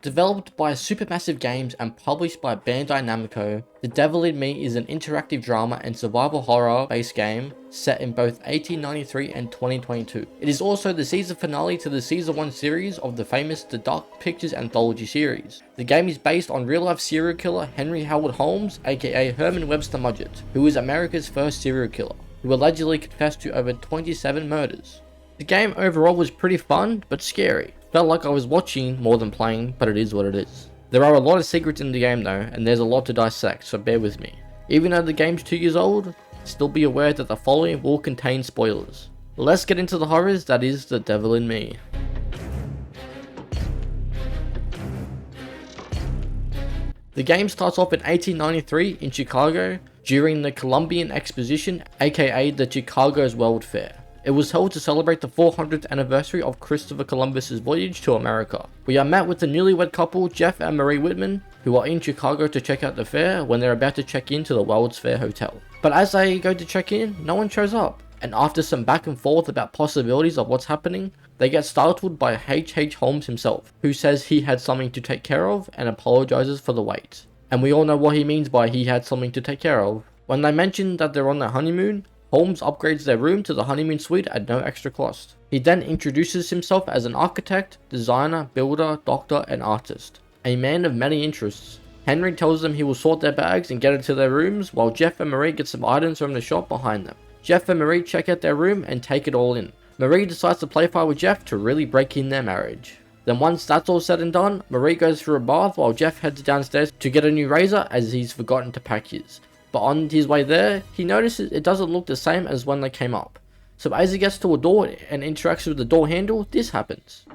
Developed by Supermassive Games and published by Bandai Namco, The Devil in Me is an interactive drama and survival horror based game set in both 1893 and 2022. It is also the season finale to the season 1 series of the famous The Dark Pictures anthology series. The game is based on real life serial killer Henry Howard Holmes, aka Herman Webster Mudgett, who is America's first serial killer, who allegedly confessed to over 27 murders. The game overall was pretty fun, but scary. Felt like I was watching more than playing, but it is what it is. There are a lot of secrets in the game though, and there's a lot to dissect, so bear with me. Even though the game's 2 years old, still be aware that the following will contain spoilers. Let's get into the horrors that is The Devil in Me. The game starts off in 1893 in Chicago during the Columbian Exposition, aka the Chicago's World Fair. It was held to celebrate the 400th anniversary of Christopher Columbus's voyage to America. We are met with the newlywed couple Jeff and Marie Whitman, who are in Chicago to check out the fair when they're about to check into the World's Fair Hotel. But as they go to check in, no one shows up, and after some back and forth about possibilities of what's happening, they get startled by H.H. Holmes himself, who says he had something to take care of and apologizes for the wait. And we all know what he means by he had something to take care of. When they mention that they're on their honeymoon, Holmes upgrades their room to the honeymoon suite at no extra cost. He then introduces himself as an architect, designer, builder, doctor, and artist. A man of many interests. Henry tells them he will sort their bags and get into their rooms, while Jeff and Marie get some items from the shop behind them. Jeff and Marie check out their room and take it all in. Marie decides to play fight with Jeff to really break in their marriage. Then once that's all said and done, Marie goes for a bath while Jeff heads downstairs to get a new razor as he's forgotten to pack his. But on his way there, he notices it doesn't look the same as when they came up. So as he gets to a door and interacts with the door handle, this happens.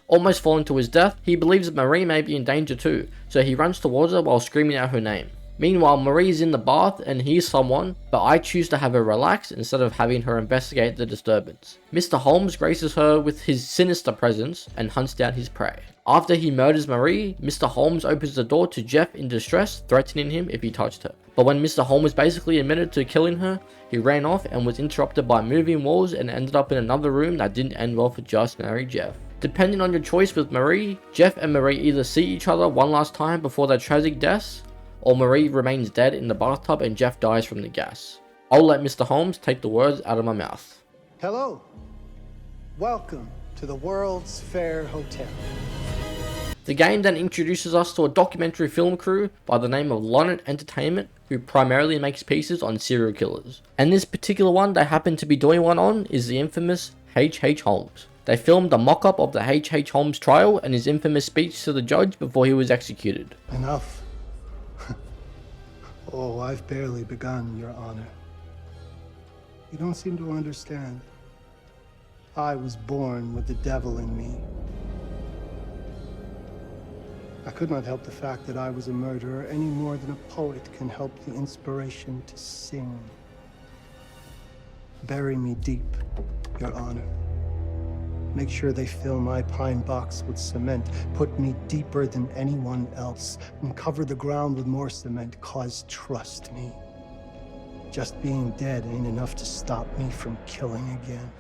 Almost falling to his death, he believes that Marie may be in danger too, so he runs towards her while screaming out her name. Meanwhile, Marie is in the bath and hears someone, but I choose to have her relax instead of having her investigate the disturbance. Mr. Holmes graces her with his sinister presence and hunts down his prey. After he murders Marie, Mr. Holmes opens the door to Jeff in distress, threatening him if he touched her. But when Mr. Holmes basically admitted to killing her, he ran off and was interrupted by moving walls and ended up in another room that didn't end well for just married Jeff. Depending on your choice with Marie, Jeff and Marie either see each other one last time before their tragic deaths, or Marie remains dead in the bathtub and Jeff dies from the gas. I'll let Mr. Holmes take the words out of my mouth. Hello. Welcome to the World's Fair Hotel. The game then introduces us to a documentary film crew by the name of Lonnet Entertainment, who primarily makes pieces on serial killers. And this particular one they happen to be doing one on is the infamous H.H. Holmes. They filmed a mock-up of the H.H. Holmes trial and his infamous speech to the judge before he was executed. Enough. Oh, I've barely begun, Your Honor. You don't seem to understand. I was born with the devil in me. I could not help the fact that I was a murderer any more than a poet can help the inspiration to sing. Bury me deep, Your Honor. Make sure they fill my pine box with cement. Put me deeper than anyone else. And cover the ground with more cement, 'cause trust me, just being dead ain't enough to stop me from killing again.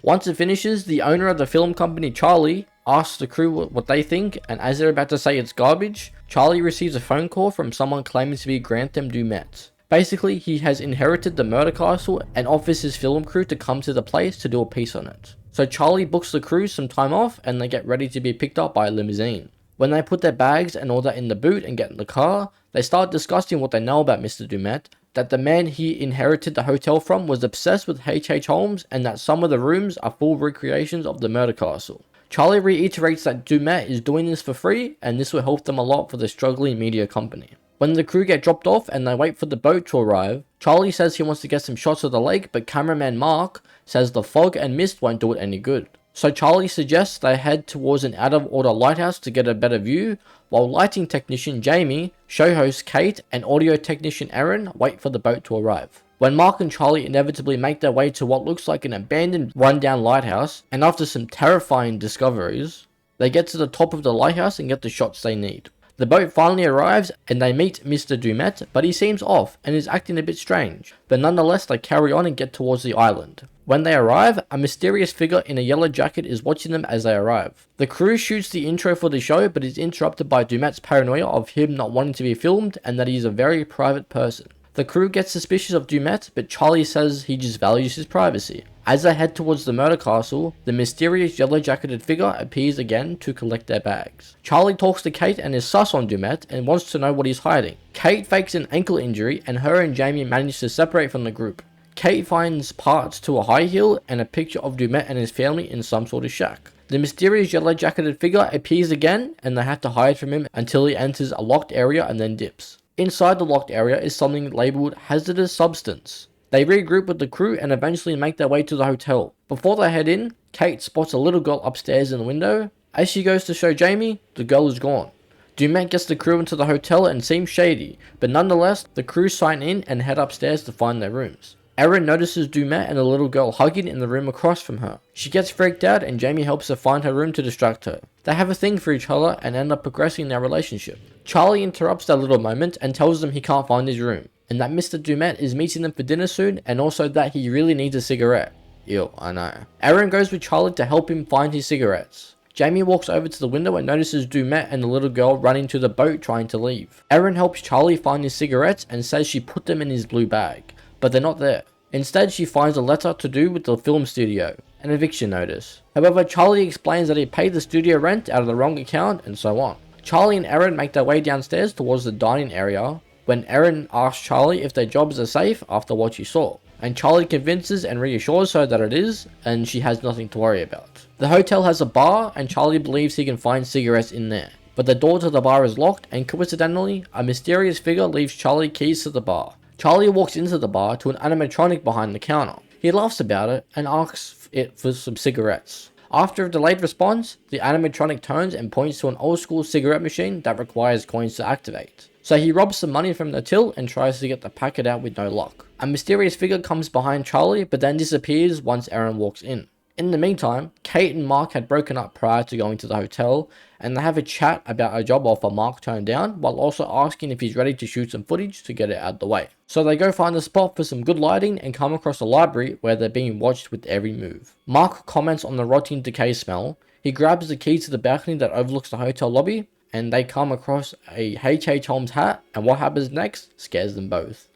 Once it finishes, the owner of the film company, Charlie, asks the crew what they think, and as they're about to say it's garbage, Charlie receives a phone call from someone claiming to be Grantham Dumet. Basically, he has inherited the murder castle and offers his film crew to come to the place to do a piece on it. So Charlie books the crew some time off and they get ready to be picked up by a limousine. When they put their bags and all that in the boot and get in the car, they start discussing what they know about Mr. Dumet, that the man he inherited the hotel from was obsessed with H.H. Holmes and that some of the rooms are full recreations of the murder castle. Charlie reiterates that Dumet is doing this for free and this will help them a lot for the struggling media company. When the crew get dropped off and they wait for the boat to arrive, Charlie says he wants to get some shots of the lake, but cameraman Mark says the fog and mist won't do it any good. So Charlie suggests they head towards an out-of-order lighthouse to get a better view, while lighting technician Jamie, show host Kate, and audio technician Aaron wait for the boat to arrive. When Mark and Charlie inevitably make their way to what looks like an abandoned rundown lighthouse, and after some terrifying discoveries, they get to the top of the lighthouse and get the shots they need. The boat finally arrives and they meet Mr. Dumet, but he seems off and is acting a bit strange. But nonetheless, they carry on and get towards the island. When they arrive, a mysterious figure in a yellow jacket is watching them as they arrive. The crew shoots the intro for the show, but is interrupted by Dumet's paranoia of him not wanting to be filmed and that he is a very private person. The crew gets suspicious of Dumet, but Charlie says he just values his privacy. As they head towards the murder castle, the mysterious yellow-jacketed figure appears again to collect their bags. Charlie talks to Kate and is sus on Dumet and wants to know what he's hiding. Kate fakes an ankle injury and her and Jamie manage to separate from the group. Kate finds parts to a high heel and a picture of Dumet and his family in some sort of shack. The mysterious yellow-jacketed figure appears again and they have to hide from him until he enters a locked area and then dips. Inside the locked area is something labelled hazardous substance. They regroup with the crew and eventually make their way to the hotel. Before they head in, Kate spots a little girl upstairs in the window. As she goes to show Jamie, the girl is gone. Dumet gets the crew into the hotel and seems shady, but nonetheless, the crew sign in and head upstairs to find their rooms. Erin notices Dumet and the little girl hugging in the room across from her. She gets freaked out and Jamie helps her find her room to distract her. They have a thing for each other and end up progressing their relationship. Charlie interrupts that little moment and tells them he can't find his room, and that Mr. Dumet is meeting them for dinner soon, and also that he really needs a cigarette. Ew, I know. Erin goes with Charlie to help him find his cigarettes. Jamie walks over to the window and notices Dumet and the little girl running to the boat trying to leave. Erin helps Charlie find his cigarettes and says she put them in his blue bag, but they're not there. Instead, she finds a letter to do with the film studio, an eviction notice. However, Charlie explains that he paid the studio rent out of the wrong account and so on. Charlie and Erin make their way downstairs towards the dining area when Erin asks Charlie if their jobs are safe after what she saw, and Charlie convinces and reassures her that it is, and she has nothing to worry about. The hotel has a bar and Charlie believes he can find cigarettes in there, but the door to the bar is locked and coincidentally, a mysterious figure leaves Charlie keys to the bar. Charlie walks into the bar to an animatronic behind the counter. He laughs about it and asks it for some cigarettes. After a delayed response, the animatronic turns and points to an old school cigarette machine that requires coins to activate. So he robs some money from the till and tries to get the packet out with no luck. A mysterious figure comes behind Charlie but then disappears once Erin walks in. In the meantime, Kate and Mark had broken up prior to going to the hotel, and they have a chat about a job offer Mark turned down, while also asking if he's ready to shoot some footage to get it out of the way. So they go find a spot for some good lighting and come across a library where they're being watched with every move. Mark comments on the rotting decay smell. He grabs the key to the balcony that overlooks the hotel lobby, and they come across a H.H. Holmes hat, and what happens next scares them both.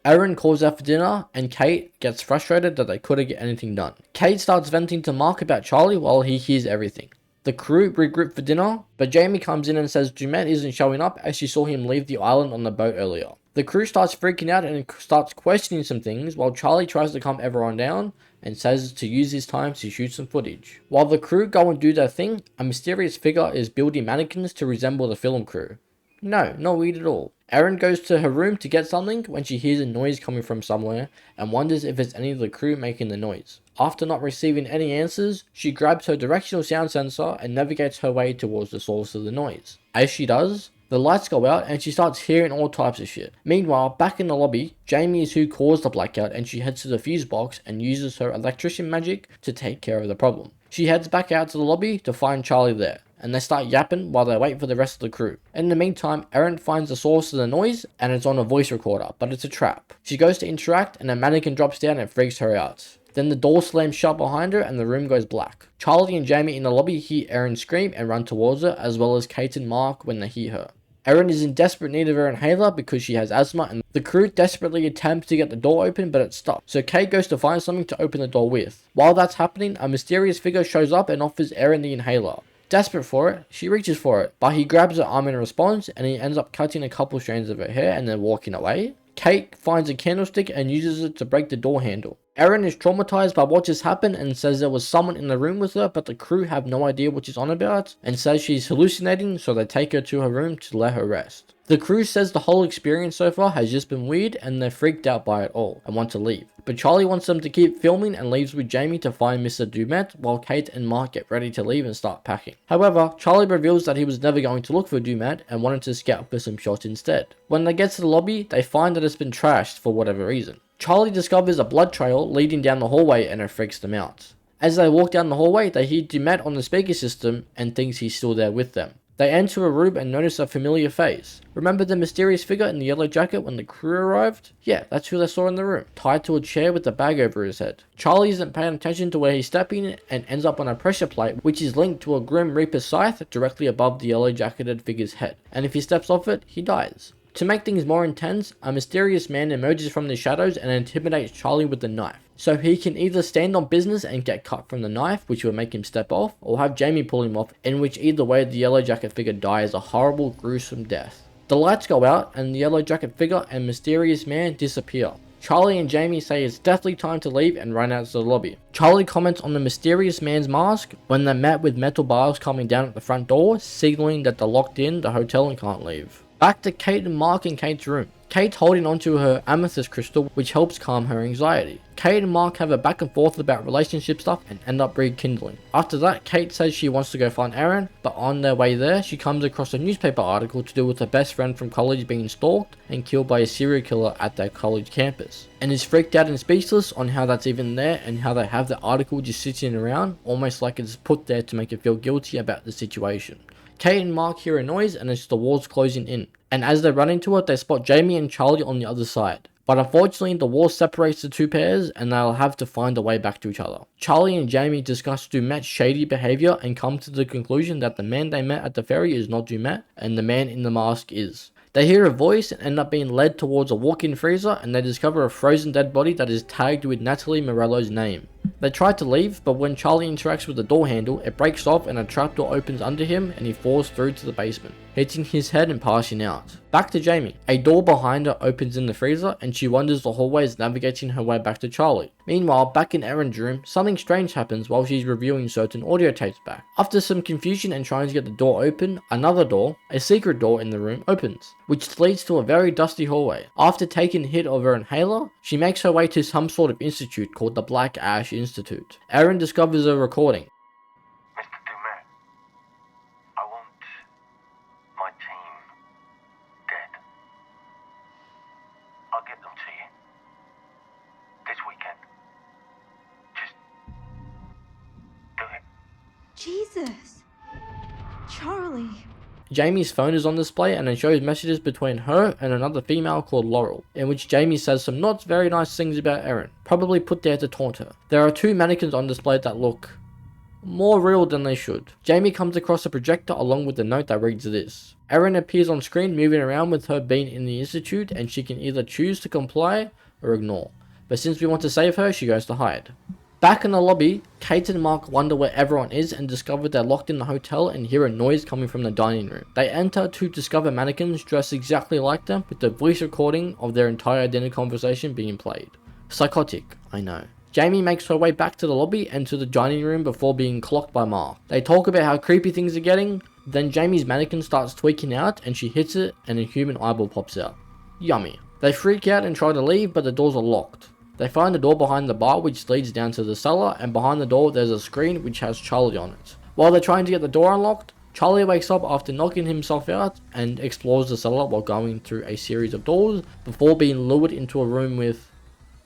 Erin calls out for dinner, and Kate gets frustrated that they couldn't get anything done. Kate starts venting to Mark about Charlie while he hears everything. The crew regroup for dinner, but Jamie comes in and says Dumet isn't showing up as she saw him leave the island on the boat earlier. The crew starts freaking out and starts questioning some things while Charlie tries to calm everyone down and says to use his time to shoot some footage. While the crew go and do their thing, a mysterious figure is building mannequins to resemble the film crew. No, not weird at all. Erin goes to her room to get something when she hears a noise coming from somewhere and wonders if it's any of the crew making the noise. After not receiving any answers, she grabs her directional sound sensor and navigates her way towards the source of the noise. As she does, the lights go out and she starts hearing all types of shit. Meanwhile, back in the lobby, Jamie is who caused the blackout and she heads to the fuse box and uses her electrician magic to take care of the problem. She heads back out to the lobby to find Charlie there, and they start yapping while they wait for the rest of the crew. In the meantime, Erin finds the source of the noise and it's on a voice recorder, but it's a trap. She goes to interact and a mannequin drops down and freaks her out. Then the door slams shut behind her and the room goes black. Charlie and Jamie in the lobby hear Erin scream and run towards her, as well as Kate and Mark when they hear her. Erin is in desperate need of her inhaler because she has asthma, and the crew desperately attempts to get the door open but it's stuck. So Kate goes to find something to open the door with. While that's happening, a mysterious figure shows up and offers Erin the inhaler. Desperate for it, she reaches for it, but he grabs her arm in response and he ends up cutting a couple strands of her hair and then walking away. Kate finds a candlestick and uses it to break the door handle. Erin is traumatized by what just happened and says there was someone in the room with her, but the crew have no idea what she's on about and says she's hallucinating, so they take her to her room to let her rest. The crew says the whole experience so far has just been weird and they're freaked out by it all and want to leave. But Charlie wants them to keep filming and leaves with Jamie to find Mr. Dumet while Kate and Mark get ready to leave and start packing. However, Charlie reveals that he was never going to look for Dumet and wanted to scout for some shots instead. When they get to the lobby, they find that it's been trashed for whatever reason. Charlie discovers a blood trail leading down the hallway and it freaks them out. As they walk down the hallway, they hear Dumet on the speaker system and thinks he's still there with them. They enter a room and notice a familiar face. Remember the mysterious figure in the yellow jacket when the crew arrived? Yeah, that's who they saw in the room, tied to a chair with a bag over his head. Charlie isn't paying attention to where he's stepping and ends up on a pressure plate which is linked to a Grim Reaper scythe directly above the yellow jacketed figure's head, and if he steps off it, he dies. To make things more intense, a mysterious man emerges from the shadows and intimidates Charlie with a knife. So he can either stand on business and get cut from the knife, which will make him step off, or have Jamie pull him off, in which either way the yellow jacket figure dies a horrible, gruesome death. The lights go out and the yellow jacket figure and mysterious man disappear. Charlie and Jamie say it's definitely time to leave and run out to the lobby. Charlie comments on the mysterious man's mask when they're met with metal bars coming down at the front door, signaling that they're locked in the hotel and can't leave. Back to Kate and Mark in Kate's room. Kate's holding onto her amethyst crystal, which helps calm her anxiety. Kate and Mark have a back and forth about relationship stuff and end up rekindling. After that, Kate says she wants to go find Aaron, but on their way there, she comes across a newspaper article to do with her best friend from college being stalked and killed by a serial killer at their college campus, and is freaked out and speechless on how that's even there and how they have the article just sitting around, almost like it's put there to make her feel guilty about the situation. Kate and Mark hear a noise and it's the walls closing in, and as they run into it, they spot Jamie and Charlie on the other side. But unfortunately, the wall separates the two pairs and they'll have to find a way back to each other. Charlie and Jamie discuss Dumet's shady behavior and come to the conclusion that the man they met at the ferry is not Dumet and the man in the mask is. They hear a voice and end up being led towards a walk-in freezer, and they discover a frozen dead body that is tagged with Natalie Morello's name. They try to leave, but when Charlie interacts with the door handle, it breaks off and a trapdoor opens under him and he falls through to the basement, hitting his head and passing out. Back to Jamie. A door behind her opens in the freezer and she wanders the hallways navigating her way back to Charlie. Meanwhile, back in Erin's room, something strange happens while she's reviewing certain audio tapes back. After some confusion and trying to get the door open, another door, a secret door in the room, opens, which leads to a very dusty hallway. After taking a hit of her inhaler, she makes her way to some sort of institute called the Black Ash Institute. Erin discovers a recording. Mr. Dumet, I want my team dead. I'll get them to you this weekend. Just do it. Jesus. Charlie. Jamie's phone is on display and it shows messages between her and another female called Laurel, in which Jamie says some not very nice things about Erin, probably put there to taunt her. There are two mannequins on display that look more real than they should. Jamie comes across a projector along with a note that reads this. Erin appears on screen moving around with her being in the institute, and she can either choose to comply or ignore. But since we want to save her, she goes to hide. Back in the lobby, Kate and Mark wonder where everyone is and discover they're locked in the hotel and hear a noise coming from the dining room. They enter to discover mannequins dressed exactly like them with the voice recording of their entire dinner conversation being played. Psychotic, I know. Jamie makes her way back to the lobby and to the dining room before being clocked by Mark. They talk about how creepy things are getting, then Jamie's mannequin starts tweaking out and she hits it and a human eyeball pops out. Yummy. They freak out and try to leave, but the doors are locked. They find a door behind the bar which leads down to the cellar, and behind the door there's a screen which has Charlie on it. While they're trying to get the door unlocked, Charlie wakes up after knocking himself out and explores the cellar while going through a series of doors before being lured into a room with,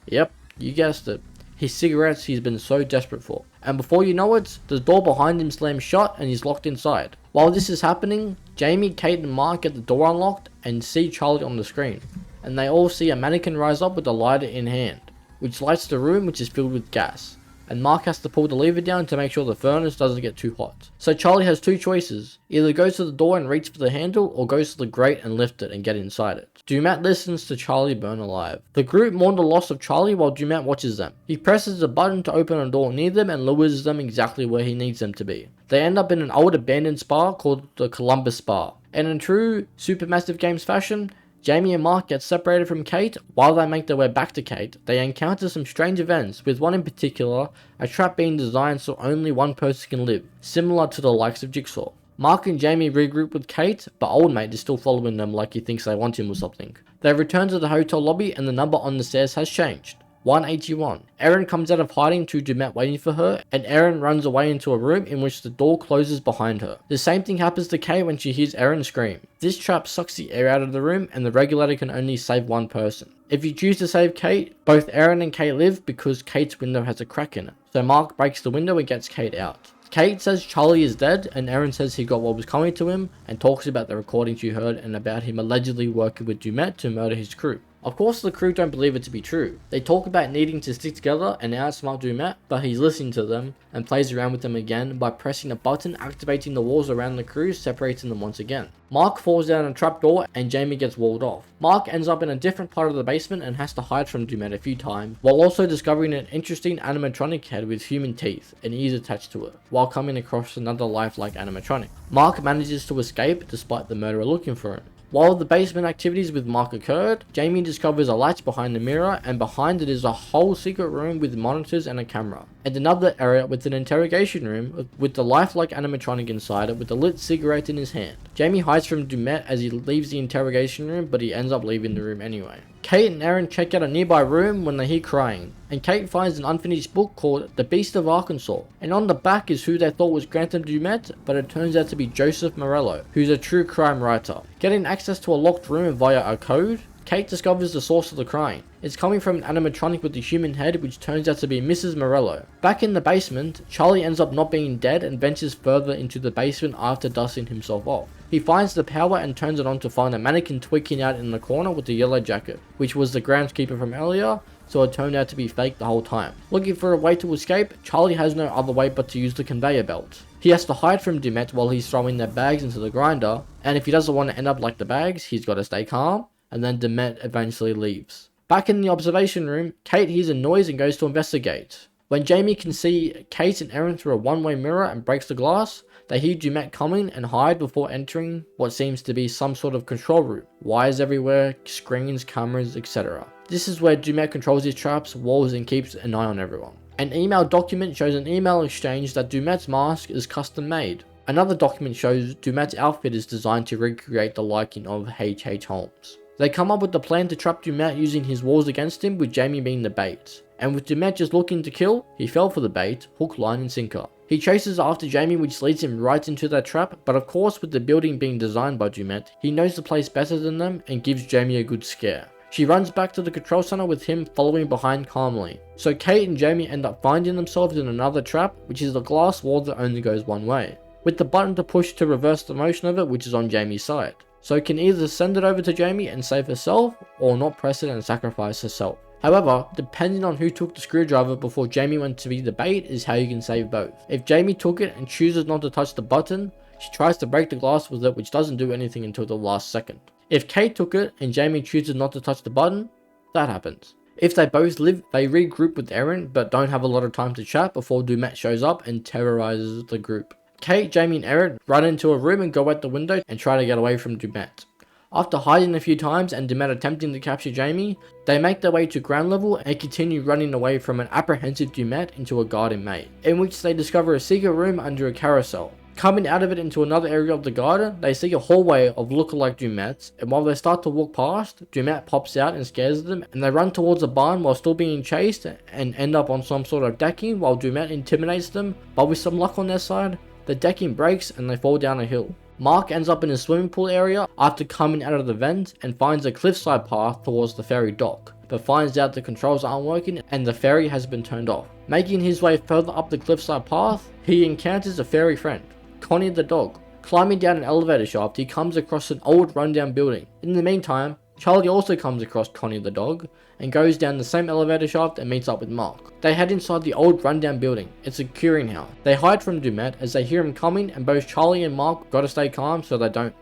yep, you guessed it, his cigarettes he's been so desperate for. And before you know it, the door behind him slams shut and he's locked inside. While this is happening, Jamie, Kate and Mark get the door unlocked and see Charlie on the screen. And they all see a mannequin rise up with a lighter in hand, which lights the room which is filled with gas, and Mark has to pull the lever down to make sure the furnace doesn't get too hot. So Charlie has two choices, either goes to the door and reach for the handle, or goes to the grate and lift it and get inside it. Dumet listens to Charlie burn alive. The group mourn the loss of Charlie while Dumet watches them. He presses a button to open a door near them and lures them exactly where he needs them to be. They end up in an old abandoned spa called the Columbus Spa, and in true Supermassive Games fashion, Jamie and Mark get separated from Kate. While they make their way back to Kate, they encounter some strange events, with one in particular, a trap being designed so only one person can live, similar to the likes of Jigsaw. Mark and Jamie regroup with Kate, but old mate is still following them like he thinks they want him or something. They return to the hotel lobby and the number on the stairs has changed. 181. Erin comes out of hiding to Dumet waiting for her, and Erin runs away into a room in which the door closes behind her. The same thing happens to Kay when she hears Erin scream. This trap sucks the air out of the room, and the regulator can only save one person. If you choose to save Kate, both Erin and Kate live because Kate's window has a crack in it. So Mark breaks the window and gets Kate out. Kate says Charlie is dead, and Erin says he got what was coming to him, and talks about the recording she heard and about him allegedly working with Dumet to murder his crew. Of course the crew don't believe it to be true. They talk about needing to stick together and outsmart Dumet, but he's listening to them and plays around with them again by pressing a button activating the walls around the crew, separating them once again. Mark falls down a trapdoor and Jamie gets walled off. Mark ends up in a different part of the basement and has to hide from Dumet a few times, while also discovering an interesting animatronic head with human teeth and ears attached to it, while coming across another lifelike animatronic. Mark manages to escape despite the murderer looking for him. While the basement activities with Mark occurred, Jamie discovers a latch behind the mirror, and behind it is a whole secret room with monitors and a camera, and another area with an interrogation room with the lifelike animatronic inside it with a lit cigarette in his hand. Jamie hides from Dumet as he leaves the interrogation room, but he ends up leaving the room anyway. Kate and Erin check out a nearby room when they hear crying, and Kate finds an unfinished book called The Beast of Arkansas, and on the back is who they thought was Grantham Dumet, but it turns out to be Joseph Morello, who's a true crime writer. Getting access to a locked room via a code, Kate discovers the source of the crying. It's coming from an animatronic with a human head, which turns out to be Mrs. Morello. Back in the basement, Charlie ends up not being dead and ventures further into the basement after dusting himself off. He finds the power and turns it on to find a mannequin tweaking out in the corner with the yellow jacket, which was the groundskeeper from earlier, so it turned out to be fake the whole time. Looking for a way to escape, Charlie has no other way but to use the conveyor belt. He has to hide from Dumet while he's throwing their bags into the grinder, and if he doesn't want to end up like the bags, he's got to stay calm, and then Dumet eventually leaves. Back in the observation room, Kate hears a noise and goes to investigate. When Jamie can see Kate and Erin through a one-way mirror and breaks the glass, they hear Dumet coming and hide before entering what seems to be some sort of control room. Wires everywhere, screens, cameras, etc. This is where Dumet controls his traps, walls, and keeps an eye on everyone. An email document shows an email exchange that Dumet's mask is custom made. Another document shows Dumet's outfit is designed to recreate the liking of H.H. Holmes. They come up with the plan to trap Dumet using his walls against him, with Jamie being the bait. And with Dumet just looking to kill, he fell for the bait, hook, line and sinker. He chases after Jamie, which leads him right into that trap, but of course with the building being designed by Dumet, he knows the place better than them and gives Jamie a good scare. She runs back to the control center with him following behind calmly. So Kate and Jamie end up finding themselves in another trap, which is a glass wall that only goes one way, with the button to push to reverse the motion of it, which is on Jamie's side. So can either send it over to Jamie and save herself, or not press it and sacrifice herself. However, depending on who took the screwdriver before Jamie went to be the bait is how you can save both. If Jamie took it and chooses not to touch the button, she tries to break the glass with it, which doesn't do anything until the last second. If Kate took it and Jamie chooses not to touch the button, that happens. If they both live, they regroup with Erin but don't have a lot of time to chat before Dumet shows up and terrorizes the group. Kate, Jamie and Erin run into a room and go out the window and try to get away from Dumet. After hiding a few times and Dumet attempting to capture Jamie, they make their way to ground level and continue running away from an apprehensive Dumet into a garden maze, in which they discover a secret room under a carousel. Coming out of it into another area of the garden, they see a hallway of lookalike Dumets, and while they start to walk past, Dumet pops out and scares them, and they run towards a barn while still being chased and end up on some sort of decking while Dumet intimidates them, but with some luck on their side, the decking breaks and they fall down a hill. Mark ends up in a swimming pool area after coming out of the vent and finds a cliffside path towards the ferry dock, but finds out the controls aren't working and the ferry has been turned off. Making his way further up the cliffside path, he encounters a fairy friend, Connie the dog. Climbing down an elevator shaft, he comes across an old rundown building. In the meantime, Charlie also comes across Connie the dog and goes down the same elevator shaft and meets up with Mark. They head inside the old rundown building. It's a curing house. They hide from Dumet as they hear him coming, and both Charlie and Mark gotta stay calm so they don't,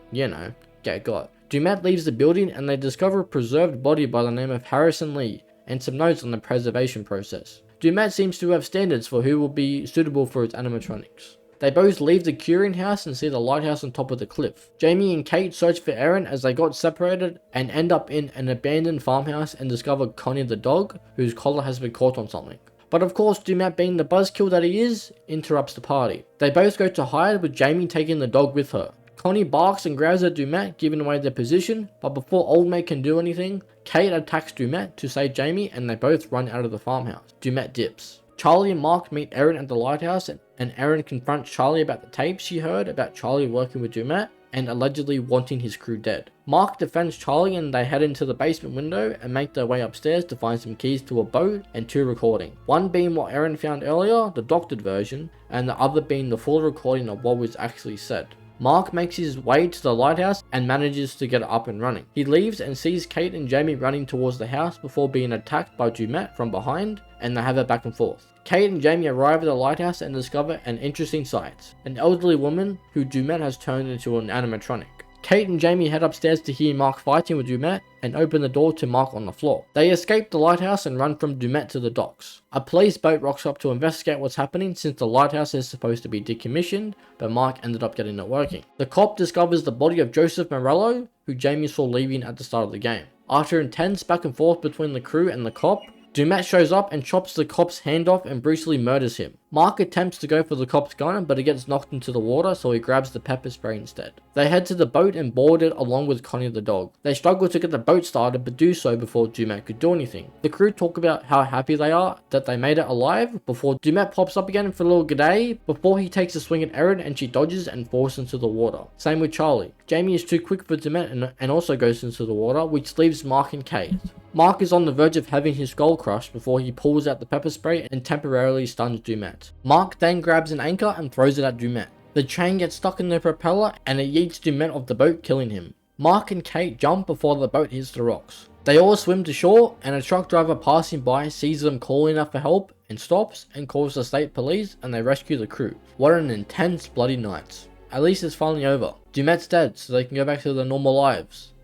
get got. Dumet leaves the building and they discover a preserved body by the name of Harrison Lee and some notes on the preservation process. Dumet seems to have standards for who will be suitable for its animatronics. They both leave the curing house and see the lighthouse on top of the cliff. Jamie and Kate search for Erin as they got separated and end up in an abandoned farmhouse and discover Connie the dog, whose collar has been caught on something. But of course, Dumet, being the buzzkill that he is, interrupts the party. They both go to hide with Jamie taking the dog with her. Connie barks and growls at Dumet, giving away their position, but before Old Maid can do anything, Kate attacks Dumet to save Jamie and they both run out of the farmhouse. Dumet dips. Charlie and Mark meet Erin at the lighthouse and Erin confronts Charlie about the tapes she heard about Charlie working with Dumet and allegedly wanting his crew dead. Mark defends Charlie and they head into the basement window and make their way upstairs to find some keys to a boat and 2 recordings. One being what Erin found earlier, the doctored version, and the other being the full recording of what was actually said. Mark makes his way to the lighthouse and manages to get it up and running. He leaves and sees Kate and Jamie running towards the house before being attacked by Dumet from behind, and they have a back and forth. Kate and Jamie arrive at the lighthouse and discover an interesting sight: an elderly woman who Dumet has turned into an animatronic. Kate and Jamie head upstairs to hear Mark fighting with Dumet and open the door to Mark on the floor. They escape the lighthouse and run from Dumet to the docks. A police boat rocks up to investigate what's happening since the lighthouse is supposed to be decommissioned, but Mark ended up getting it working. The cop discovers the body of Joseph Morello, who Jamie saw leaving at the start of the game. After intense back and forth between the crew and the cop, Dumet shows up and chops the cop's hand off and brutally murders him. Mark attempts to go for the cop's gun, but it gets knocked into the water, so he grabs the pepper spray instead. They head to the boat and board it along with Connie the dog. They struggle to get the boat started, but do so before Dumet could do anything. The crew talk about how happy they are that they made it alive before Dumet pops up again for a little g'day before he takes a swing at Erin and she dodges and falls into the water. Same with Charlie. Jamie is too quick for Dumet and also goes into the water, which leaves Mark and Kate. Mark is on the verge of having his skull crushed before he pulls out the pepper spray and temporarily stuns Dumet. Mark then grabs an anchor and throws it at Dumet. The chain gets stuck in the propeller and it yeets Dumet off the boat, killing him. Mark and Kate jump before the boat hits the rocks. They all swim to shore and a truck driver passing by sees them calling out for help and stops and calls the state police and they rescue the crew. What an intense bloody night. At least it's finally over. Dumet's dead so they can go back to their normal lives.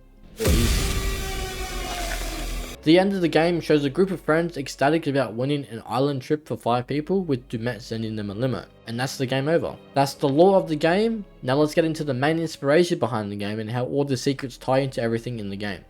The end of the game shows a group of friends ecstatic about winning an island trip for 5 people with Dumet sending them a limo. And that's the game over. That's the lore of the game. Now let's get into the main inspiration behind the game and how all the secrets tie into everything in the game.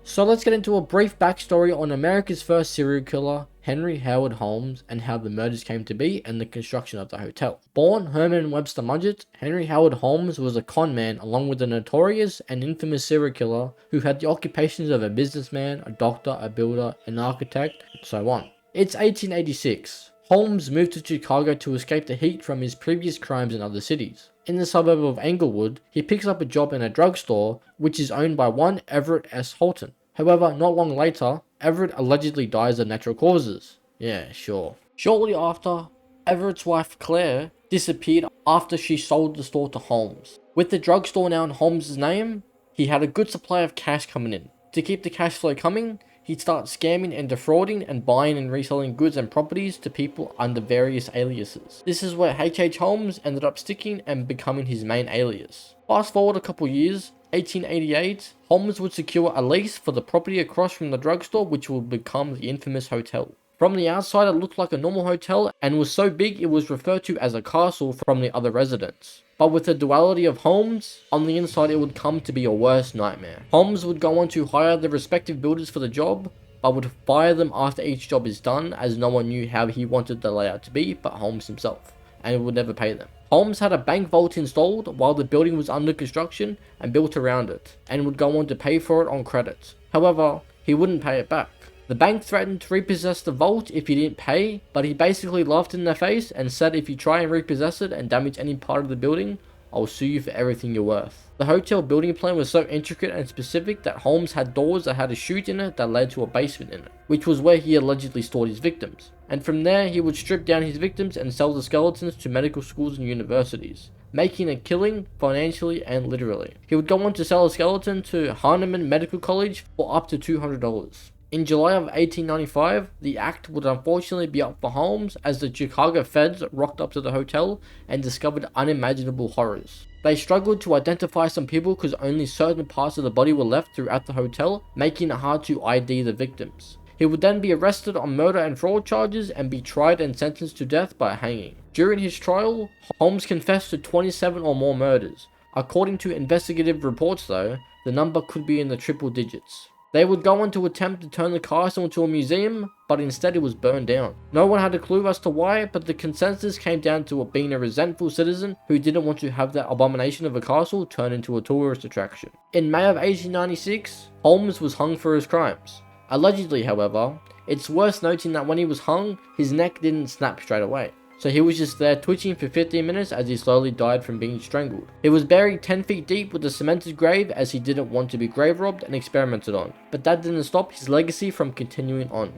So let's get into a brief backstory on America's first serial killer, Henry Howard Holmes, and how the murders came to be and the construction of the hotel. Born Herman Webster Mudgett, Henry Howard Holmes was a con man along with a notorious and infamous serial killer who had the occupations of a businessman, a doctor, a builder, an architect, and so on. It's 1886. Holmes moved to Chicago to escape the heat from his previous crimes in other cities. In the suburb of Englewood, he picks up a job in a drugstore, which is owned by one Everett S. Holton. However, not long later, Everett allegedly dies of natural causes. Yeah, sure. Shortly after, Everett's wife Claire disappeared after she sold the store to Holmes. With the drugstore now in Holmes' name, he had a good supply of cash coming in. To keep the cash flow coming, he'd start scamming and defrauding and buying and reselling goods and properties to people under various aliases. This is where H.H. Holmes ended up sticking and becoming his main alias. Fast forward a couple years, 1888, Holmes would secure a lease for the property across from the drugstore, which would become the infamous hotel. From the outside, it looked like a normal hotel and was so big it was referred to as a castle from the other residents. But with the duality of Holmes, on the inside it would come to be a worst nightmare. Holmes would go on to hire the respective builders for the job, but would fire them after each job is done, as no one knew how he wanted the layout to be but Holmes himself, and would never pay them. Holmes had a bank vault installed while the building was under construction and built around it, and would go on to pay for it on credit. However, he wouldn't pay it back. The bank threatened to repossess the vault if he didn't pay, but he basically laughed in their face and said, if you try and repossess it and damage any part of the building, I'll sue you for everything you're worth. The hotel building plan was so intricate and specific that Holmes had doors that had a chute in it that led to a basement in it, which was where he allegedly stored his victims. And from there, he would strip down his victims and sell the skeletons to medical schools and universities, making a killing financially and literally. He would go on to sell a skeleton to Hahnemann Medical College for up to $200. In July of 1895, the act would unfortunately be up for Holmes as the Chicago feds rocked up to the hotel and discovered unimaginable horrors. They struggled to identify some people because only certain parts of the body were left throughout the hotel, making it hard to ID the victims. He would then be arrested on murder and fraud charges and be tried and sentenced to death by hanging. During his trial, Holmes confessed to 27 or more murders. According to investigative reports though, the number could be in the triple digits. They would go on to attempt to turn the castle into a museum, but instead it was burned down. No one had a clue as to why, but the consensus came down to it being a resentful citizen who didn't want to have that abomination of a castle turn into a tourist attraction. In May of 1896, Holmes was hung for his crimes. Allegedly, however, it's worth noting that when he was hung, his neck didn't snap straight away. So he was just there twitching for 15 minutes as he slowly died from being strangled. He was buried 10 feet deep with a cemented grave as he didn't want to be grave robbed and experimented on. But that didn't stop his legacy from continuing on.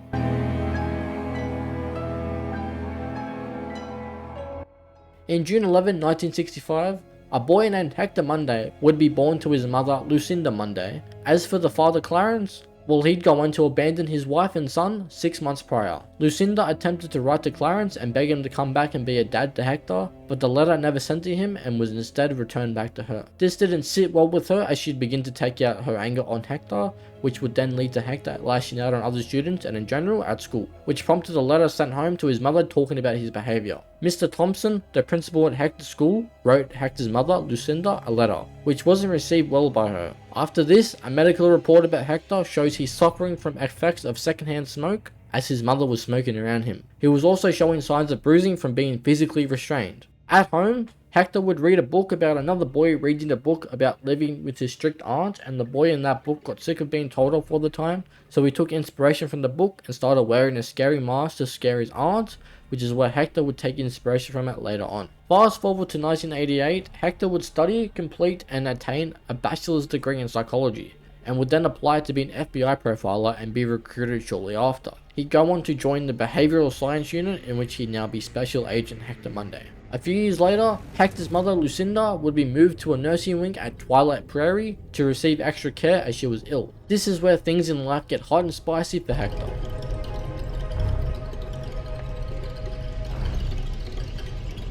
In June 11, 1965, a boy named Hector Munday would be born to his mother Lucinda Munday. As for the father Clarence, well, he'd go on to abandon his wife and son 6 months prior. Lucinda attempted to write to Clarence and beg him to come back and be a dad to Hector, but the letter never sent to him and was instead returned back to her. This didn't sit well with her as she'd begin to take out her anger on Hector, which would then lead to Hector lashing out on other students and in general at school, which prompted a letter sent home to his mother talking about his behaviour. Mr. Thompson, the principal at Hector's school, wrote Hector's mother, Lucinda, a letter, which wasn't received well by her. After this, a medical report about Hector shows he's suffering from effects of secondhand smoke, as his mother was smoking around him. He was also showing signs of bruising from being physically restrained. At home, Hector would read a book about another boy reading a book about living with his strict aunt, and the boy in that book got sick of being told off all the time, so he took inspiration from the book and started wearing a scary mask to scare his aunt, which is where Hector would take inspiration from it later on. Fast forward to 1988, Hector would study, complete, and attain a bachelor's degree in psychology, and would then apply to be an FBI profiler and be recruited shortly after. He'd go on to join the Behavioral Science Unit, in which he'd now be Special Agent Hector Munday. A few years later, Hector's mother Lucinda would be moved to a nursing wing at Twilight Prairie to receive extra care as she was ill. This is where things in life get hot and spicy for Hector.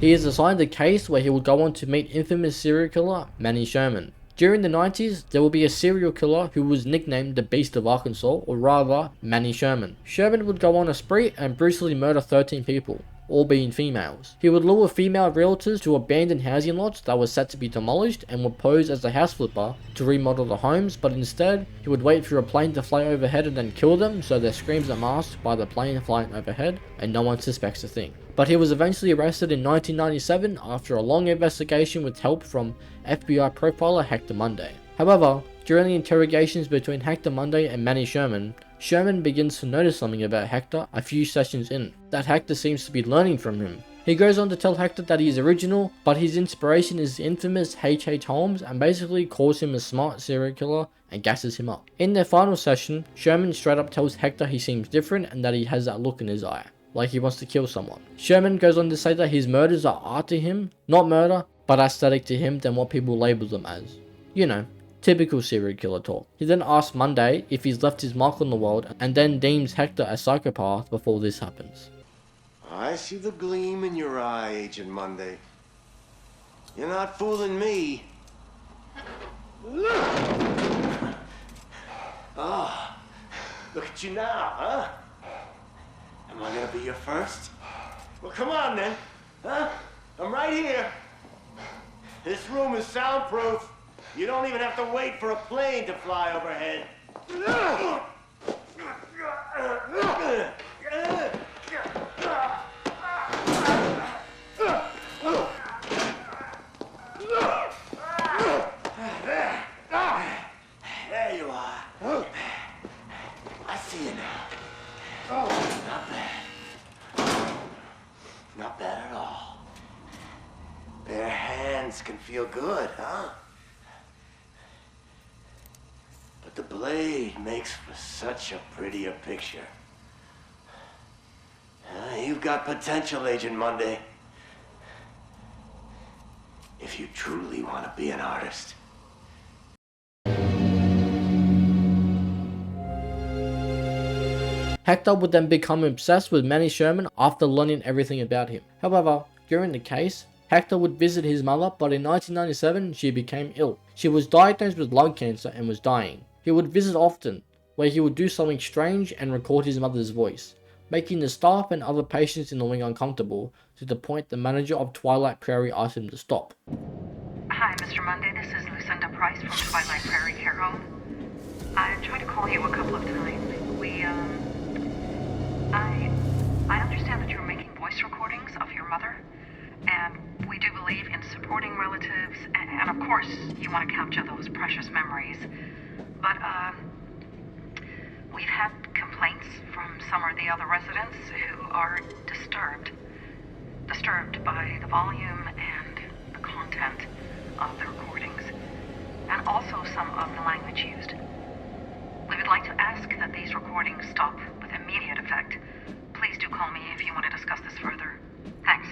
He is assigned a case where he will go on to meet infamous serial killer Manny Sherman. During the 90s, there will be a serial killer who was nicknamed the Beast of Arkansas, or rather, Manny Sherman. Sherman would go on a spree and brutally murder 13 people, all being females. He would lure female realtors to abandoned housing lots that were set to be demolished and would pose as a house flipper to remodel the homes, but instead, he would wait for a plane to fly overhead and then kill them so their screams are masked by the plane flying overhead and no one suspects a thing. But he was eventually arrested in 1997 after a long investigation with help from FBI profiler Hector Munday. However, during the interrogations between Hector Munday and Manny Sherman, Sherman begins to notice something about Hector a few sessions in, that Hector seems to be learning from him. He goes on to tell Hector that he is original, but his inspiration is the infamous H.H. Holmes and basically calls him a smart serial killer and gasses him up. In their final session, Sherman straight up tells Hector he seems different and that he has that look in his eye, like he wants to kill someone. Sherman goes on to say that his murders are art to him, not murder, but aesthetic to him than what people label them as. You know, typical serial killer talk. He then asks Munday if he's left his mark on the world and then deems Hector a psychopath before this happens. I see the gleam in your eye, Agent Munday. You're not fooling me. Ah, look at you now, huh? Am I gonna be your first? Well, come on then, huh? I'm right here. This room is soundproof. You don't even have to wait for a plane to fly overhead. There you are. I see you now. Not bad. Not bad at all. Bare hands can feel good, huh? But the blade makes for such a prettier picture. You've got potential, Agent Munday. If you truly want to be an artist. Hector would then become obsessed with Manny Sherman after learning everything about him. However, during the case, Hector would visit his mother, but in 1997 she became ill. She was diagnosed with lung cancer and was dying. He would visit often, where he would do something strange and record his mother's voice, making the staff and other patients in the wing uncomfortable, to the point the manager of Twilight Prairie asked him to stop. Hi, Mr. Munday. This is Lucinda Price from Twilight Prairie Care Home. I tried to call you a couple of times. I understand that you're making voice recordings of your mother, and we do believe in supporting relatives, and of course, you want to capture those precious memories. But, we've had complaints from some of the other residents who are disturbed by the volume and the content of the recordings, and also some of the language used. We would like to ask that these recordings stop with immediate effect. Please do call me if you want to discuss this further. Thanks.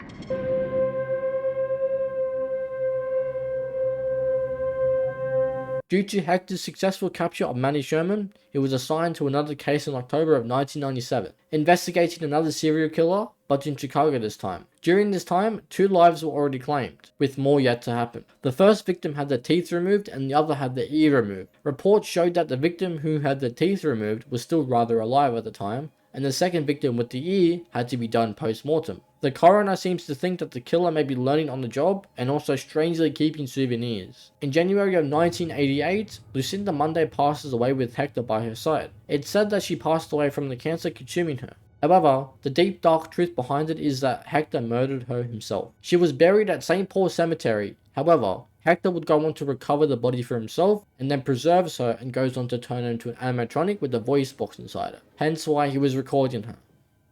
Due to Hector's successful capture of Manny Sherman, he was assigned to another case in October of 1997, investigating another serial killer, but in Chicago this time. During this time, 2 lives were already claimed, with more yet to happen. The first victim had their teeth removed and the other had their ear removed. Reports showed that the victim who had their teeth removed was still rather alive at the time, and the second victim with the ear had to be done post-mortem. The coroner seems to think that the killer may be learning on the job and also strangely keeping souvenirs. In January of 1988, Lucinda Munday passes away with Hector by her side. It's said that she passed away from the cancer consuming her. However, the deep dark truth behind it is that Hector murdered her himself. She was buried at St. Paul's Cemetery. However, Hector would go on to recover the body for himself and then preserves her and goes on to turn her into an animatronic with a voice box inside her. Hence why he was recording her.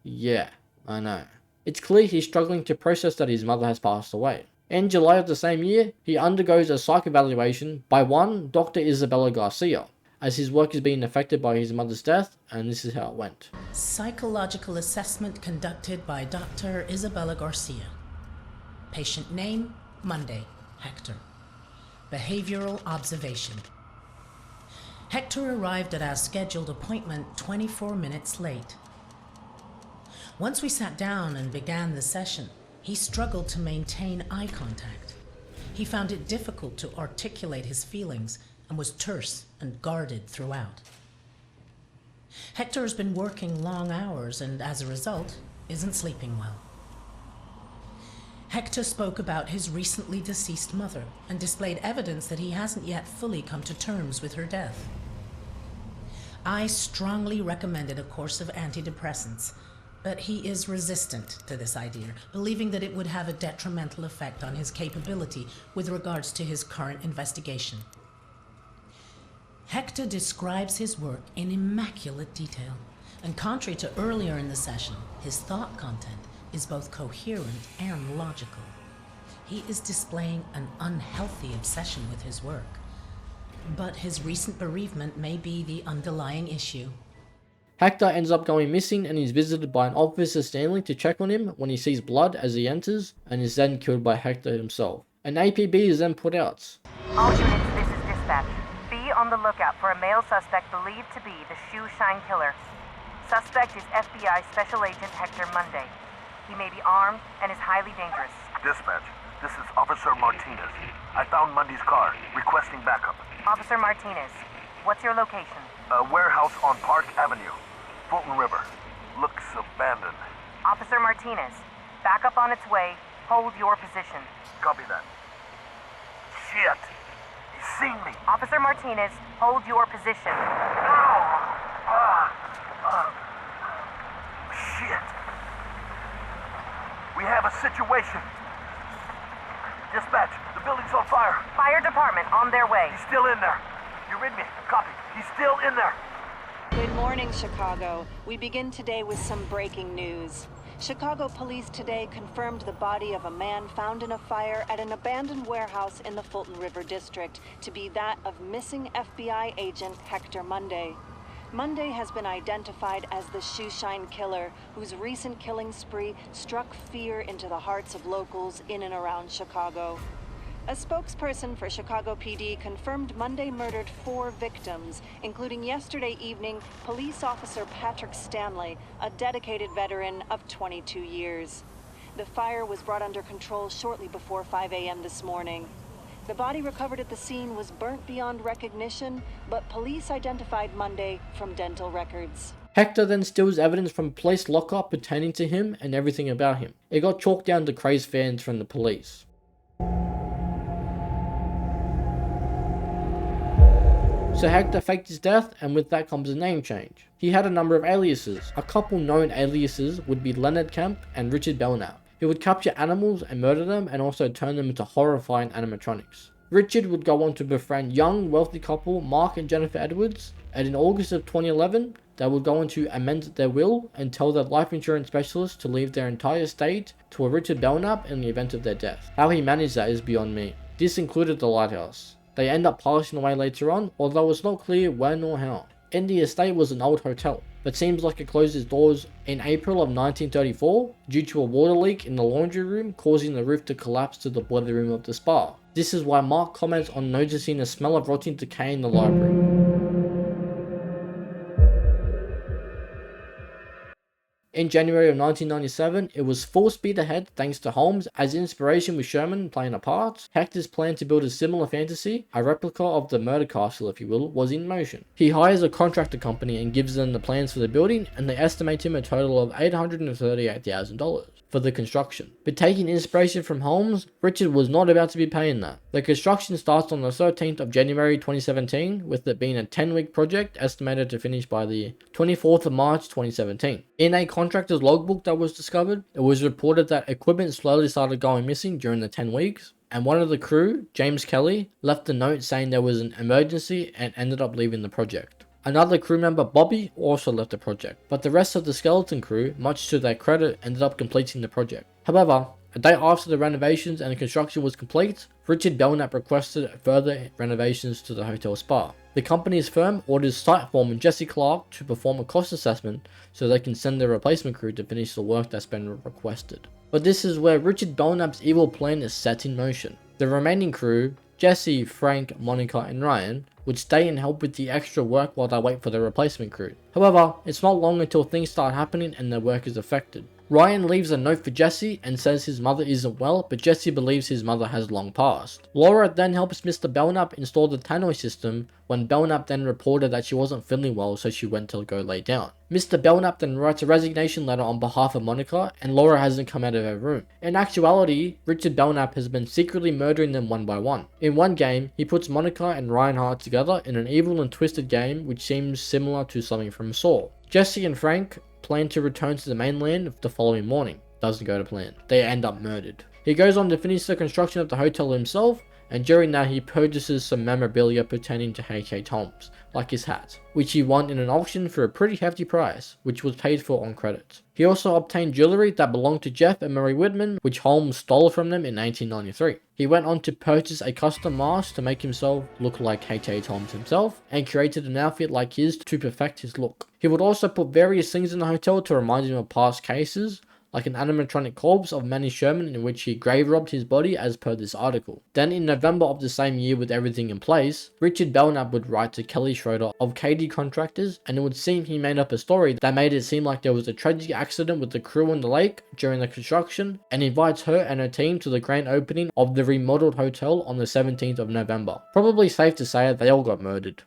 Yeah, I know. It's clear he's struggling to process that his mother has passed away. In July of the same year, he undergoes a psych evaluation by one Dr. Isabella Garcia, as his work is being affected by his mother's death, and this is how it went. Psychological assessment conducted by Dr. Isabella Garcia. Patient name, Munday, Hector. Behavioral observation. Hector arrived at our scheduled appointment 24 minutes late. Once we sat down and began the session, he struggled to maintain eye contact. He found it difficult to articulate his feelings and was terse and guarded throughout. Hector has been working long hours and, as a result, isn't sleeping well. Hector spoke about his recently deceased mother and displayed evidence that he hasn't yet fully come to terms with her death. I strongly recommended a course of antidepressants, but he is resistant to this idea, believing that it would have a detrimental effect on his capability with regards to his current investigation. Hector describes his work in immaculate detail, and contrary to earlier in the session, his thought content is both coherent and logical. He is displaying an unhealthy obsession with his work, but his recent bereavement may be the underlying issue. Hector ends up going missing and is visited by an Officer Stanley to check on him when he sees blood as he enters, and is then killed by Hector himself. An APB is then put out. All units, this is dispatch. Be on the lookout for a male suspect believed to be the Shoeshine Killer. Suspect is FBI Special Agent Hector Munday. He may be armed and is highly dangerous. Dispatch, this is Officer Martinez. I found Munday's car, requesting backup. Officer Martinez, what's your location? A warehouse on Park Avenue, Fulton River. Looks abandoned. Officer Martinez, backup on its way. Hold your position. Copy that. Shit! He's seen me! Officer Martinez, hold your position. Shit! We have a situation. Dispatch, the building's on fire. Fire department on their way. He's still in there. You read me? Copy. He's still in there. Good morning, Chicago. We begin today with some breaking news. Chicago police today confirmed the body of a man found in a fire at an abandoned warehouse in the Fulton River District to be that of missing FBI agent Hector Munday. Munday has been identified as the Shoeshine Killer, whose recent killing spree struck fear into the hearts of locals in and around Chicago. A spokesperson for Chicago PD confirmed Munday murdered 4 victims, including yesterday evening police officer Patrick Stanley, a dedicated veteran of 22 years. The fire was brought under control shortly before 5 a.m. this morning. The body recovered at the scene was burnt beyond recognition, but police identified Munday from dental records. Hector then steals evidence from a police lockup pertaining to him and everything about him. It got chalked down to crazed fans from the police. So Hector faked his death, and with that comes a name change. He had a number of aliases. A couple known aliases would be Leonard Kemp and Richard Belknap. He would capture animals and murder them, and also turn them into horrifying animatronics. Richard would go on to befriend young, wealthy couple Mark and Jennifer Edwards, and in August of 2011, they would go on to amend their will and tell their life insurance specialist to leave their entire estate to a Richard Belknap in the event of their death. How he managed that is beyond me. This included the lighthouse. They end up passing away later on, although it's not clear when or how. In the estate was an old hotel, but seems like it closed its doors in April of 1934 due to a water leak in the laundry room, causing the roof to collapse to the boiler room of the spa. This is why Mark comments on noticing a smell of rotting decay in the library. In January of 1997, it was full speed ahead thanks to Holmes, as inspiration with Sherman playing a part. Hector's plan to build a similar fantasy, a replica of the murder castle if you will, was in motion. He hires a contractor company and gives them the plans for the building, and they estimate him a total of $838,000 for the construction. But taking inspiration from Holmes, Richard was not about to be paying that. The construction starts on the 13th of January 2017, with it being a 10-week project estimated to finish by the 24th of March 2017. In a contractor's logbook that was discovered, it was reported that equipment slowly started going missing during the 10 weeks, and one of the crew, James Kelly, left a note saying there was an emergency and ended up leaving the project. Another crew member, Bobby, also left the project, but the rest of the skeleton crew, much to their credit, ended up completing the project. However, a day after the renovations and the construction was complete, Richard Belknap requested further renovations to the hotel spa. The company's firm orders site foreman Jesse Clark to perform a cost assessment so they can send their replacement crew to finish the work that's been requested. But this is where Richard Belknap's evil plan is set in motion. The remaining crew, Jesse, Frank, Monica, and Ryan, would stay and help with the extra work while they wait for the replacement crew. However, it's not long until things start happening and their work is affected. Ryan leaves a note for Jesse and says his mother isn't well, but Jesse believes his mother has long passed. Laura then helps Mr. Belknap install the tannoy system when Belknap then reported that she wasn't feeling well, so she went to go lay down. Mr. Belknap then writes a resignation letter on behalf of Monica, and Laura hasn't come out of her room. In actuality, Richard Belknap has been secretly murdering them one by one. In one game, he puts Monica and Reinhardt together in an evil and twisted game which seems similar to something from Saw. Jesse and Frank plan to return to the mainland the following morning. Doesn't go to plan. They end up murdered. He goes on to finish the construction of the hotel himself, and during that he purchases some memorabilia pertaining to H.H. Holmes, like his hat, which he won in an auction for a pretty hefty price, which was paid for on credit. He also obtained jewelry that belonged to Jeff and Mary Whitman, which Holmes stole from them in 1893. He went on to purchase a custom mask to make himself look like H.H. Holmes himself, and created an outfit like his to perfect his look. He would also put various things in the hotel to remind him of past cases, like an animatronic corpse of Manny Sherman in which he grave robbed his body as per this article. Then in November of the same year, with everything in place, Richard Belknap would write to Kelly Schroeder of KD Contractors, and it would seem he made up a story that made it seem like there was a tragic accident with the crew on the lake during the construction, and invites her and her team to the grand opening of the remodeled hotel on the 17th of November. Probably safe to say they all got murdered.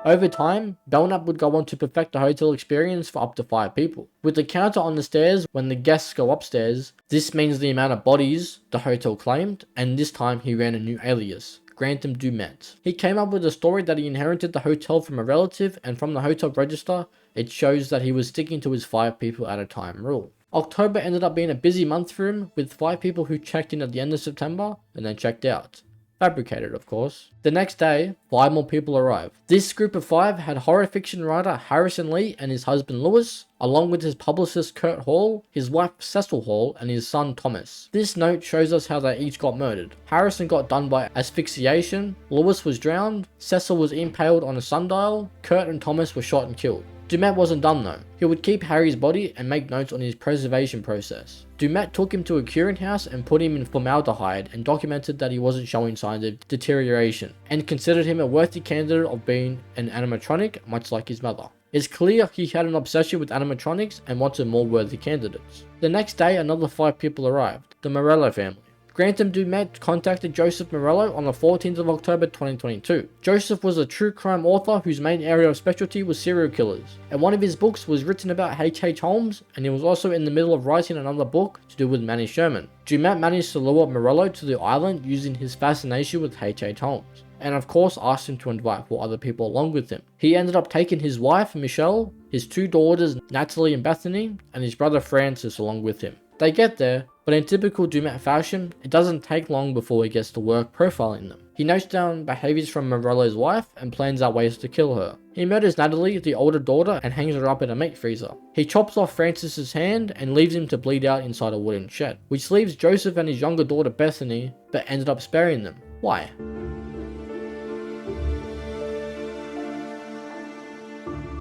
Over time, Belknap would go on to perfect the hotel experience for up to 5 people. With the counter on the stairs when the guests go upstairs, this means the amount of bodies the hotel claimed, and this time he ran a new alias, Grantham Dumet. He came up with a story that he inherited the hotel from a relative, and from the hotel register, it shows that he was sticking to his 5 people at a time rule. October ended up being a busy month for him, with 5 people who checked in at the end of September and then checked out. Fabricated, of course. The next day, 5 more people arrived. This group of 5 had horror fiction writer Harrison Lee and his husband Lewis, along with his publicist Kurt Hall, his wife Cecil Hall, and his son Thomas. This note shows us how they each got murdered. Harrison got done by asphyxiation, Lewis was drowned, Cecil was impaled on a sundial, Kurt and Thomas were shot and killed. Dumet wasn't done though. He would keep Harry's body and make notes on his preservation process. Dumet took him to a curing house and put him in formaldehyde and documented that he wasn't showing signs of deterioration, and considered him a worthy candidate of being an animatronic, much like his mother. It's clear he had an obsession with animatronics and wanted more worthy candidates. The next day, another 5 people arrived, the Morello family. Grantham Dumet contacted Joseph Morello on the 14th of October 2022. Joseph was a true crime author whose main area of specialty was serial killers, and one of his books was written about H.H. Holmes, and he was also in the middle of writing another book to do with Manny Sherman. Dumet managed to lure Morello to the island using his fascination with H.H. Holmes, and of course asked him to invite 4 other people along with him. He ended up taking his wife, Michelle, his 2 daughters, Natalie and Bethany, and his brother Francis along with him. They get there, but in typical Dumet fashion, it doesn't take long before he gets to work profiling them. He notes down behaviors from Morello's wife and plans out ways to kill her. He murders Natalie, the older daughter, and hangs her up in a meat freezer. He chops off Francis's hand and leaves him to bleed out inside a wooden shed, which leaves Joseph and his younger daughter Bethany, but ended up sparing them. Why?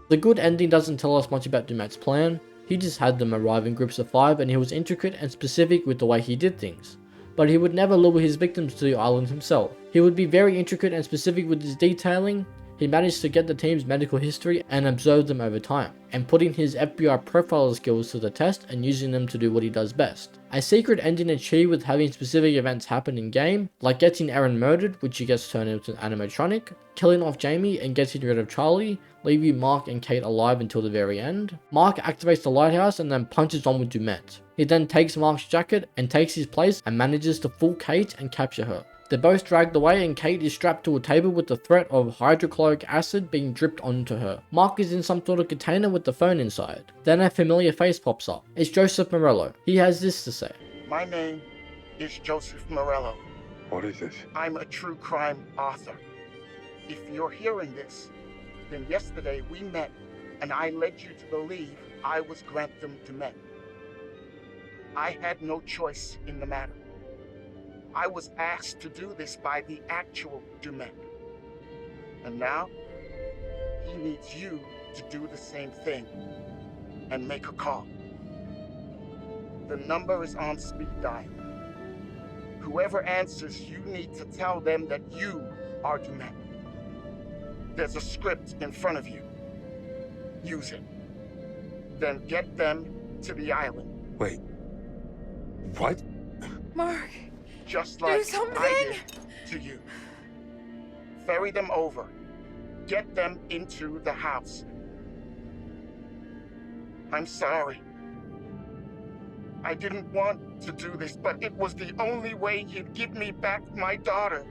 The good ending doesn't tell us much about Dumet's plan. He just had them arrive in groups of 5 and he was intricate and specific with the way he did things. But he would never lure his victims to the island himself. He would be very intricate and specific with his detailing. He managed to get the team's medical history and observe them over time, and putting his FBI profiler skills to the test and using them to do what he does best. A secret ending achieved with having specific events happen in game, like getting Aaron murdered, which he gets turned into an animatronic, killing off Jamie and getting rid of Charlie, leaving Mark and Kate alive until the very end. Mark activates the lighthouse and then punches on with Dumet. He then takes Mark's jacket and takes his place and manages to fool Kate and capture her. They're both dragged away and Kate is strapped to a table with the threat of hydrochloric acid being dripped onto her. Mark is in some sort of container with the phone inside. Then a familiar face pops up. It's Joseph Morello. He has this to say. My name is Joseph Morello. What is this? I'm a true crime author. If you're hearing this, then yesterday we met and I led you to believe I was Grantham Dumet. I had no choice in the matter. I was asked to do this by the actual Dumet. And now, he needs you to do the same thing and make a call. The number is on speed dial. Whoever answers, you need to tell them that you are Dumet. There's a script in front of you. Use it. Then get them to the island. Wait. What? Mark. Just like I did to you. Ferry them over. Get them into the house. I'm sorry. I didn't want to do this, but it was the only way he'd give me back my daughter.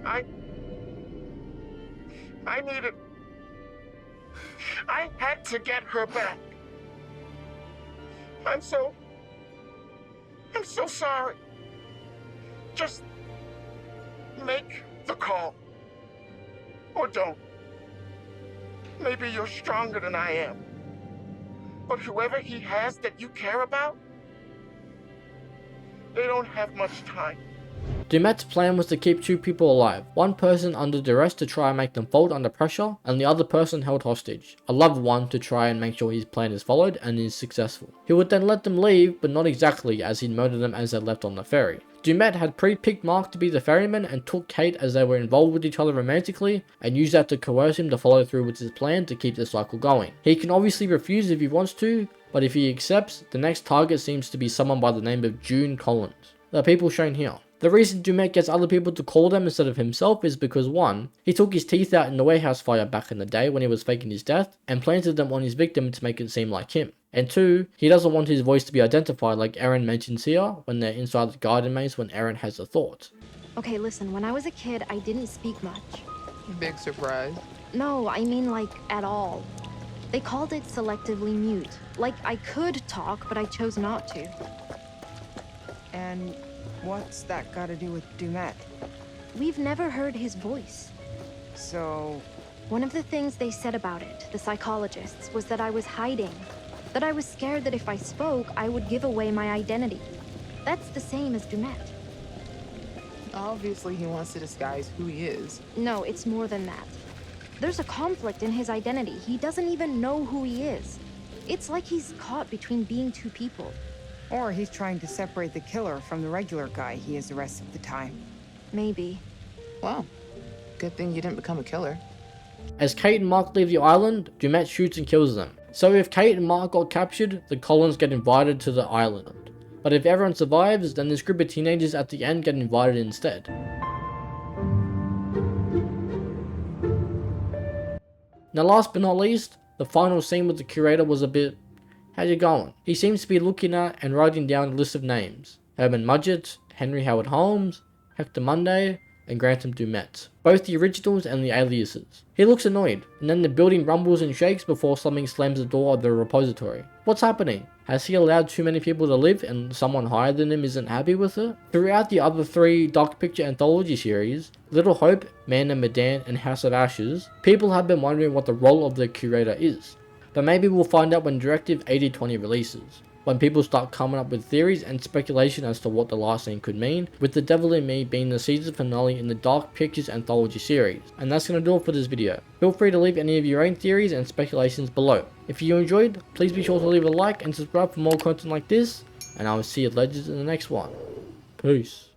I needed... I had to get her back. I'm so sorry. Just make the call. Or don't. Maybe you're stronger than I am. But whoever he has that you care about, they don't have much time. Dumet's plan was to keep 2 people alive, one person under duress to try and make them fold under pressure, and the other person held hostage, a loved one to try and make sure his plan is followed and is successful. He would then let them leave, but not exactly, as he'd murdered them as they left on the ferry. Dumet had pre-picked Mark to be the ferryman and took Kate as they were involved with each other romantically, and used that to coerce him to follow through with his plan to keep the cycle going. He can obviously refuse if he wants to, but if he accepts, the next target seems to be someone by the name of June Collins. The people shown here. The reason Dumet gets other people to call them instead of himself is because 1. He took his teeth out in the warehouse fire back in the day when he was faking his death, and planted them on his victim to make it seem like him. And 2, he doesn't want his voice to be identified like Aaron mentions here when they're inside the garden maze when Aaron has a thought. Okay, listen, when I was a kid, I didn't speak much. Big surprise. No, I mean like, at all. They called it selectively mute. Like, I could talk, but I chose not to. And what's that got to do with Dumet? We've never heard his voice. So... One of the things they said about it, the psychologists, was that I was hiding. That I was scared that if I spoke, I would give away my identity. That's the same as Dumet. Obviously he wants to disguise who he is. No, it's more than that. There's a conflict in his identity. He doesn't even know who he is. It's like he's caught between being 2 people. Or he's trying to separate the killer from the regular guy he is the rest of the time. Maybe. Well, good thing you didn't become a killer. As Kate and Mark leave the island, Dumet shoots and kills them. So if Kate and Mark got captured, the Collins get invited to the island. But if everyone survives, then this group of teenagers at the end get invited instead. Now last but not least, the final scene with the curator was a bit, how's it going? He seems to be looking at and writing down a list of names. Herman Mudgett, Henry Howard Holmes, Hector Munday, and Grantham Dumet. Both the originals and the aliases. He looks annoyed, and then the building rumbles and shakes before something slams the door of the repository. What's happening? Has he allowed too many people to live and someone higher than him isn't happy with it? Throughout the other 3 Dark Picture anthology series, Little Hope, Man and Medan, and House of Ashes, people have been wondering what the role of the curator is. But maybe we'll find out when Directive 8020 releases, when people start coming up with theories and speculation as to what the last scene could mean, with The Devil in Me being the season finale in the Dark Pictures anthology series. And that's going to do it for this video. Feel free to leave any of your own theories and speculations below. If you enjoyed, please be sure to leave a like and subscribe for more content like this, and I will see you legends in the next one. Peace.